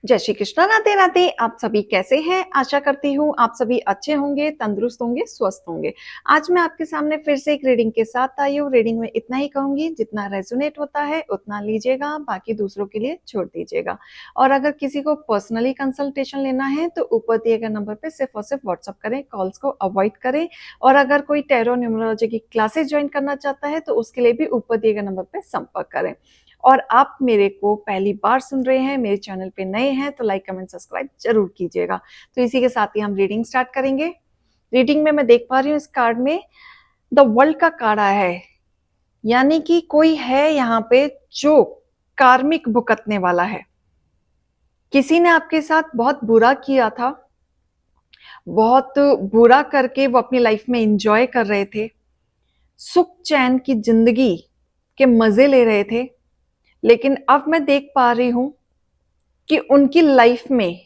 जय श्री कृष्णा, राधे राधे। आप सभी कैसे हैं? आशा करती हूँ आप सभी अच्छे होंगे, तंदुरुस्त होंगे, स्वस्थ होंगे। आज मैं आपके सामने फिर से एक रीडिंग के साथ आई हूँ। रीडिंग में इतना ही कहूंगी, जितना रेजोनेट होता है उतना लीजिएगा, बाकी दूसरों के लिए छोड़ दीजिएगा। और अगर किसी को पर्सनली कंसल्टेशन लेना है तो ऊपर दिए गए नंबर पर सिर्फ और सिर्फ व्हाट्सअप करें, कॉल्स को अवॉइड करें। और अगर कोई टैरो न्यूमरोलॉजी की क्लासेस ज्वाइन करना चाहता है तो उसके लिए भी ऊपर दिए गए नंबर पर संपर्क करें। और आप मेरे को पहली बार सुन रहे हैं, मेरे चैनल पे नए हैं तो लाइक कमेंट सब्सक्राइब जरूर कीजिएगा। तो इसी के साथ ही हम रीडिंग स्टार्ट करेंगे। रीडिंग में मैं देख पा रही हूँ इस कार्ड में द वर्ल्ड का कार्ड आया है, यानी कि कोई है यहाँ पे जो कार्मिक भुगतने वाला है। किसी ने आपके साथ बहुत बुरा किया था, बहुत बुरा करके वो अपनी लाइफ में एंजॉय कर रहे थे, सुख चैन की जिंदगी के मजे ले रहे थे। लेकिन अब मैं देख पा रही हूं कि उनकी लाइफ में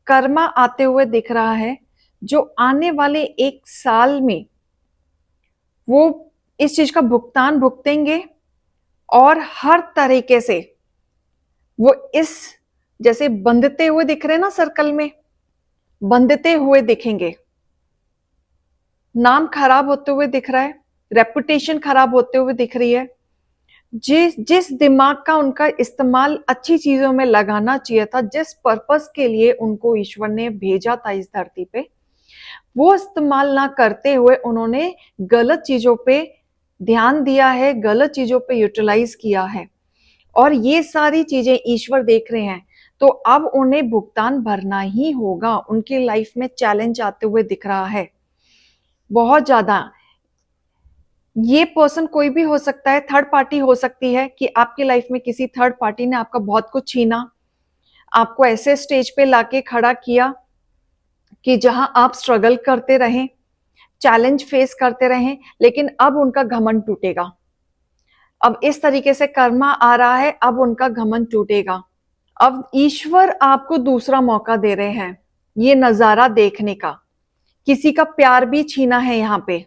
कर्मा आते हुए दिख रहा है, जो आने वाले 1 साल में वो इस चीज का भुगतान भुगतेंगे। और हर तरीके से वो इस जैसे बंधते हुए दिख रहे हैं ना, सर्कल में बंधते हुए दिखेंगे। नाम खराब होते हुए दिख रहा है, रेपुटेशन खराब होते हुए दिख रही है। जिस दिमाग का उनका इस्तेमाल अच्छी चीजों में लगाना चाहिए था, जिस पर्पस के लिए उनको ईश्वर ने भेजा था इस धरती पे, वो इस्तेमाल ना करते हुए उन्होंने गलत चीजों पे ध्यान दिया है, गलत चीजों पे यूटिलाइज किया है। और ये सारी चीजें ईश्वर देख रहे हैं, तो अब उन्हें भुगतान भरना ही होगा। उनकी लाइफ में चैलेंज आते हुए दिख रहा है बहुत ज्यादा। ये पर्सन कोई भी हो सकता है, थर्ड पार्टी हो सकती है कि आपकी लाइफ में किसी थर्ड पार्टी ने आपका बहुत कुछ छीना, आपको ऐसे स्टेज पे लाके खड़ा किया कि जहां आप स्ट्रगल करते रहें, चैलेंज फेस करते रहें, लेकिन अब उनका घमंड टूटेगा। अब इस तरीके से कर्मा आ रहा है, अब उनका घमंड टूटेगा। अब ईश्वर आपको दूसरा मौका दे रहे हैं ये नजारा देखने का। किसी का प्यार भी छीना है यहाँ पे,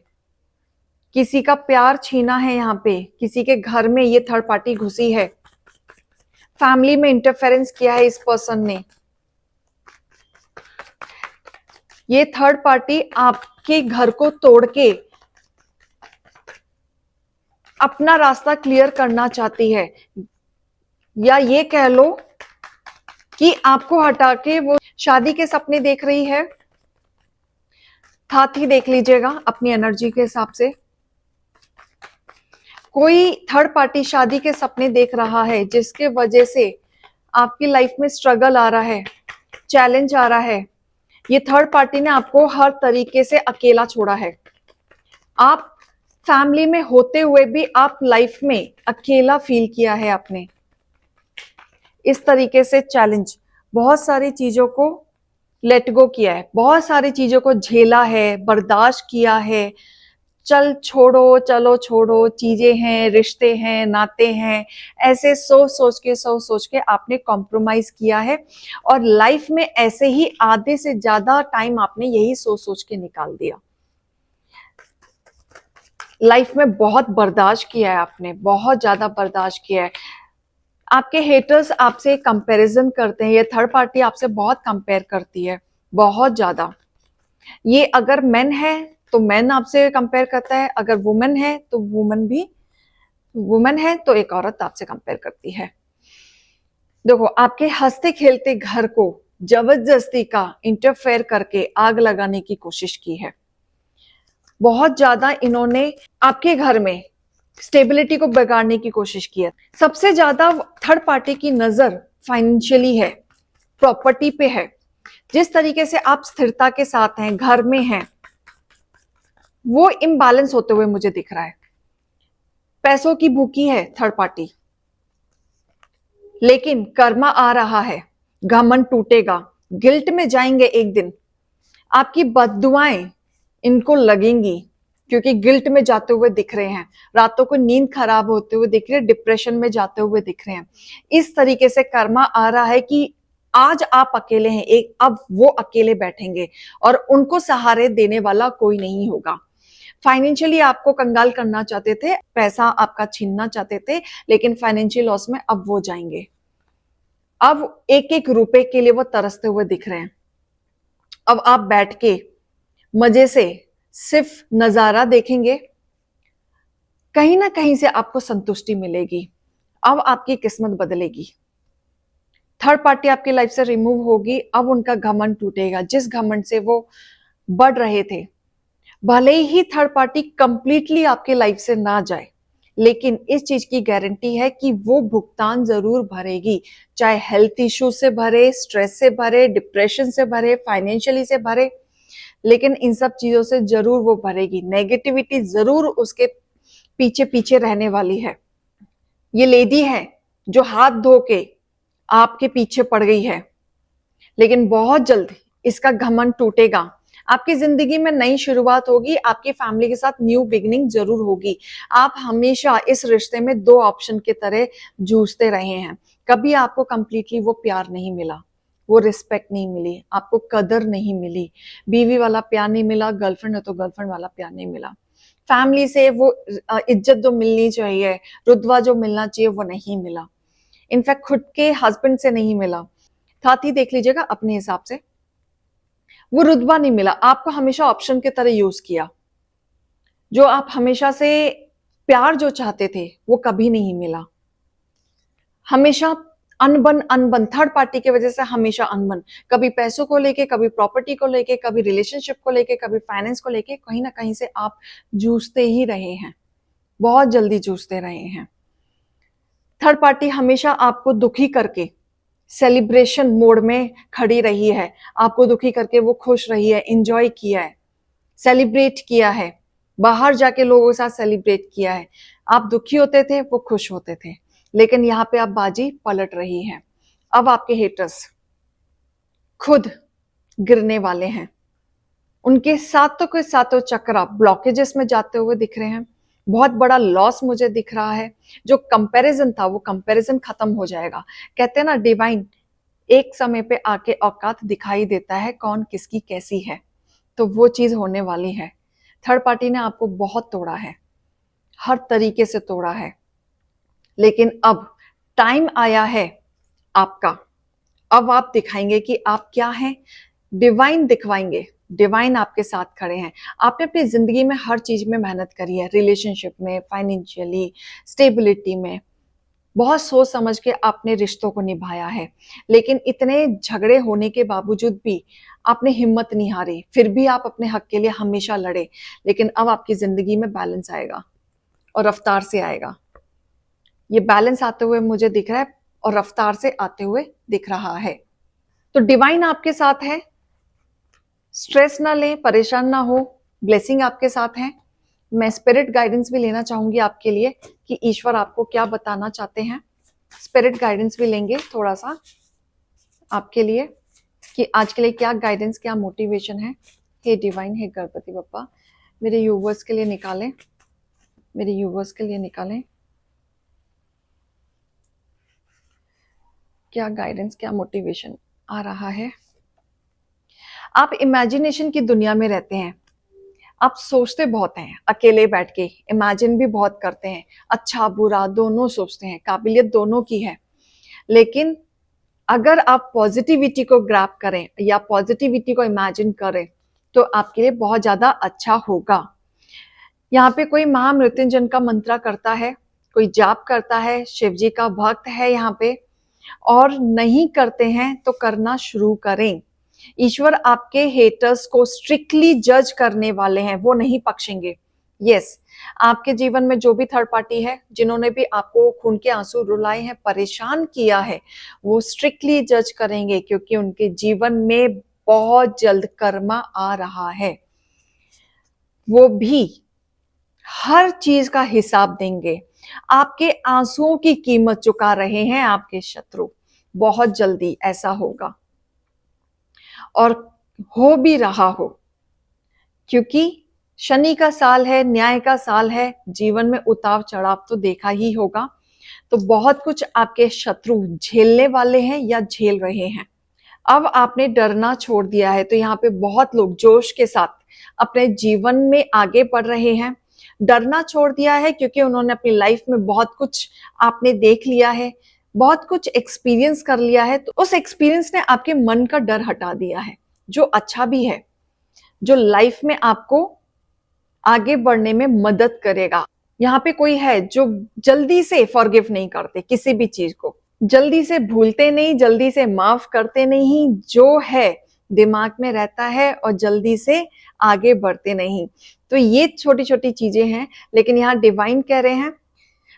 किसी का प्यार छीना है यहाँ पे, किसी के घर में ये थर्ड पार्टी घुसी है, फैमिली में इंटरफेरेंस किया है इस पर्सन ने। ये थर्ड पार्टी आपके घर को तोड़ के अपना रास्ता क्लियर करना चाहती है, या ये कह लो कि आपको हटा के वो शादी के सपने देख रही है। साथ ही देख लीजिएगा अपनी एनर्जी के हिसाब से। कोई थर्ड पार्टी शादी के सपने देख रहा है, जिसके वजह से आपकी लाइफ में स्ट्रगल आ रहा है, चैलेंज आ रहा है। ये थर्ड पार्टी ने आपको हर तरीके से अकेला छोड़ा है। आप फैमिली में होते हुए भी आप लाइफ में अकेला फील किया है आपने। इस तरीके से चैलेंज, बहुत सारी चीजों को लेट गो किया है, बहुत सारी चीजों को झेला है, बर्दाश्त किया है। चल छोड़ो, चलो छोड़ो, चीजें हैं, रिश्ते हैं, नाते हैं, ऐसे सोच सोच के आपने कॉम्प्रोमाइज किया है। और लाइफ में ऐसे ही आधे से ज्यादा टाइम आपने यही सोच के निकाल दिया। लाइफ में बहुत बर्दाश्त किया है आपने, बहुत ज्यादा बर्दाश्त किया है। आपके हेटर्स आपसे कंपैरिजन करते हैं, ये थर्ड पार्टी आपसे बहुत कंपेयर करती है, बहुत ज्यादा। ये अगर मेन है तो मैन आपसे कंपेयर करता है, अगर वुमेन है तो वुमेन है तो एक औरत आपसे कंपेयर करती है। देखो, आपके हंसते खेलते घर को जबरदस्ती का इंटरफेयर करके आग लगाने की कोशिश की है। बहुत ज्यादा इन्होंने आपके घर में स्टेबिलिटी को बिगाड़ने की कोशिश की है। सबसे ज्यादा थर्ड पार्टी की नजर फाइनेंशियली है, प्रॉपर्टी पे है। जिस तरीके से आप स्थिरता के साथ हैं, घर में हैं, वो इम्बैलेंस होते हुए मुझे दिख रहा है। पैसों की भूखी है थर्ड पार्टी, लेकिन कर्मा आ रहा है, घमंड टूटेगा, गिल्ट में जाएंगे एक दिन। आपकी बद्दुआएं इनको लगेंगी, क्योंकि गिल्ट में जाते हुए दिख रहे हैं, रातों को नींद खराब होते हुए दिख रहे हैं, डिप्रेशन में जाते हुए दिख रहे हैं। इस तरीके से कर्मा आ रहा है कि आज आप अकेले हैं, एक अब वो अकेले बैठेंगे और उनको सहारे देने वाला कोई नहीं होगा। फाइनेंशियली आपको कंगाल करना चाहते थे, पैसा आपका छीनना चाहते थे, लेकिन फाइनेंशियल लॉस में अब वो जाएंगे। अब एक एक रुपए के लिए वो तरसते हुए दिख रहे हैं। अब आप बैठ के मजे से सिर्फ नजारा देखेंगे, कहीं ना कहीं से आपको संतुष्टि मिलेगी। अब आपकी किस्मत बदलेगी। थर्ड पार्टी आपकी लाइफ से रिमूव होगी। अब उनका घमंड टूटेगा, जिस घमंड से वो बढ़ रहे थे। भले ही थर्ड पार्टी कंप्लीटली आपके लाइफ से ना जाए, लेकिन इस चीज की गारंटी है कि वो भुगतान जरूर भरेगी। चाहे हेल्थ इश्यू से भरे, स्ट्रेस से भरे, डिप्रेशन से भरे, फाइनेंशियली से भरे, लेकिन इन सब चीजों से जरूर वो भरेगी। नेगेटिविटी जरूर उसके पीछे पीछे रहने वाली है। ये लेडी है जो हाथ धो के आपके पीछे पड़ गई है, लेकिन बहुत जल्द इसका घमंड टूटेगा। आपकी जिंदगी में नई शुरुआत होगी। आपकी फैमिली के साथ न्यू बिगिनिंग जरूर होगी। आप हमेशा इस रिश्ते में दो ऑप्शन की तरह जूझते रहे हैं। कभी आपको कंप्लीटली वो प्यार नहीं मिला, वो रिस्पेक्ट नहीं मिली, आपको कदर नहीं मिली, बीवी वाला प्यार नहीं मिला, गर्लफ्रेंड है तो गर्लफ्रेंड वाला प्यार नहीं मिला, फैमिली से वो इज्जत जो मिलनी चाहिए, रुतबा जो मिलना चाहिए, वो नहीं मिला, इनफैक्ट खुद के हस्बैंड से नहीं मिला। साथ ही देख लीजिएगा अपने हिसाब से, वो रुतबा नहीं मिला। आपको हमेशा ऑप्शन की तरह यूज किया। जो आप हमेशा से प्यार जो चाहते थे वो कभी नहीं मिला। हमेशा अनबन अनबन, थर्ड पार्टी की वजह से हमेशा अनबन, कभी पैसों को लेके, कभी प्रॉपर्टी को लेके, कभी रिलेशनशिप को लेके, कभी फाइनेंस को लेके, कहीं ना कहीं से आप जूझते ही रहे हैं, बहुत जल्दी जूझते रहे हैं। थर्ड पार्टी हमेशा आपको दुखी करके सेलिब्रेशन मोड में खड़ी रही है। आपको दुखी करके वो खुश रही है, एंजॉय किया है, सेलिब्रेट किया है, बाहर जाके लोगों के साथ सेलिब्रेट किया है। आप दुखी होते थे, वो खुश होते थे, लेकिन यहाँ पे अब बाजी पलट रही है। अब आपके हेटर्स खुद गिरने वाले हैं। उनके सातों के सातों चक्रा ब्लॉकेजेस में जाते हुए दिख रहे हैं। बहुत बड़ा लॉस मुझे दिख रहा है। जो कंपैरिजन था वो कंपैरिजन खत्म हो जाएगा। कहते हैं ना, डिवाइन एक समय पे आके औकात दिखाई देता है कौन किसकी कैसी है, तो वो चीज होने वाली है। थर्ड पार्टी ने आपको बहुत तोड़ा है, हर तरीके से तोड़ा है, लेकिन अब टाइम आया है आपका। अब आप दिखाएंगे कि आप क्या हैं। डिवाइन दिखवाएंगे, डिवाइन आपके साथ खड़े हैं। आपने अपनी जिंदगी में हर चीज में मेहनत करी है, रिलेशनशिप में, फाइनेंशियली, स्टेबिलिटी में, बहुत सोच समझ के आपने रिश्तों को निभाया है। लेकिन इतने झगड़े होने के बावजूद भी आपने हिम्मत नहीं हारी, फिर भी आप अपने हक के लिए हमेशा लड़े। लेकिन अब आपकी जिंदगी में बैलेंस आएगा और रफ्तार से आएगा। ये बैलेंस आते हुए मुझे दिख रहा है और रफ्तार से आते हुए दिख रहा है। तो डिवाइन आपके साथ है, स्ट्रेस ना लें, परेशान ना हो, ब्लेसिंग आपके साथ है। मैं स्पिरिट गाइडेंस भी लेना चाहूंगी आपके लिए कि ईश्वर आपको क्या बताना चाहते हैं। स्पिरिट गाइडेंस भी लेंगे थोड़ा सा आपके लिए कि आज के लिए क्या गाइडेंस, क्या मोटिवेशन है। हे डिवाइन, हे गणपति बप्पा, मेरे यूवर्स के लिए निकालें, मेरे यूवर्स के लिए निकालें क्या गाइडेंस, क्या मोटिवेशन आ रहा है। आप इमेजिनेशन की दुनिया में रहते हैं। आप सोचते बहुत हैं, अकेले बैठ के इमेजिन भी बहुत करते हैं, अच्छा बुरा दोनों सोचते हैं, काबिलियत दोनों की है। लेकिन अगर आप पॉजिटिविटी को ग्रैब करें या पॉजिटिविटी को इमेजिन करें तो आपके लिए बहुत ज्यादा अच्छा होगा। यहाँ पे कोई महामृत्युंजय का मंत्र करता है, कोई जाप करता है, शिव जी का भक्त है यहाँ पे, और नहीं करते हैं तो करना शुरू करें। ईश्वर आपके हेटर्स को स्ट्रिक्टली जज करने वाले हैं, वो नहीं बख्शेंगे। यस, आपके जीवन में जो भी थर्ड पार्टी है, जिन्होंने भी आपको खून के आंसू रुलाए हैं, परेशान किया है, वो स्ट्रिक्टली जज करेंगे, क्योंकि उनके जीवन में बहुत जल्द कर्मा आ रहा है। वो भी हर चीज का हिसाब देंगे। आपके आंसुओं की कीमत चुका रहे हैं आपके शत्रु, बहुत जल्दी ऐसा होगा और हो भी रहा हो, क्योंकि शनि का साल है, न्याय का साल है, जीवन में उतार चढ़ाव तो देखा ही होगा। तो बहुत कुछ आपके शत्रु झेलने वाले हैं या झेल रहे हैं। अब आपने डरना छोड़ दिया है, तो यहाँ पे बहुत लोग जोश के साथ अपने जीवन में आगे बढ़ रहे हैं। डरना छोड़ दिया है क्योंकि उन्होंने अपनी लाइफ में बहुत कुछ आपने देख लिया है, बहुत कुछ एक्सपीरियंस कर लिया है, तो उस एक्सपीरियंस ने आपके मन का डर हटा दिया है, जो अच्छा भी है, जो लाइफ में आपको आगे बढ़ने में मदद करेगा। यहाँ पे कोई है जो जल्दी से फॉरगिव नहीं करते किसी भी चीज को, जल्दी से भूलते नहीं, जल्दी से माफ करते नहीं, जो है दिमाग में रहता है और जल्दी से आगे बढ़ते नहीं। तो ये छोटी छोटी चीजें हैं, लेकिन यहाँ डिवाइन कह रहे हैं,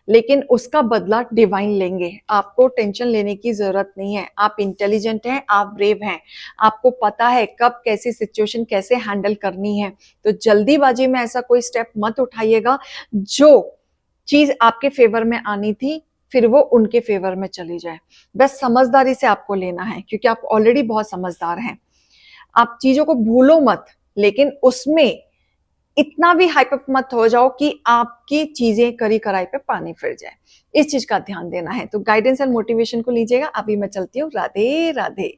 लेकिन उसका बदला डिवाइन लेंगे। आपको टेंशन लेने की जरूरत नहीं है, आप इंटेलिजेंट हैं, आप ब्रेव हैं, आपको पता है कब कैसी सिचुएशन कैसे हैंडल करनी है। तो जल्दीबाजी में ऐसा कोई स्टेप मत उठाइएगा, जो चीज आपके फेवर में आनी थी फिर वो उनके फेवर में चली जाए। बस समझदारी से आपको लेना है, क्योंकि आप ऑलरेडी बहुत समझदार हैं। आप चीजों को भूलो मत, लेकिन उसमें इतना भी हाइप मत हो जाओ कि आपकी चीजें करी कराई पे पानी फिर जाए। इस चीज का ध्यान देना है। तो गाइडेंस एंड मोटिवेशन को लीजिएगा। अभी मैं चलती हूँ। राधे राधे।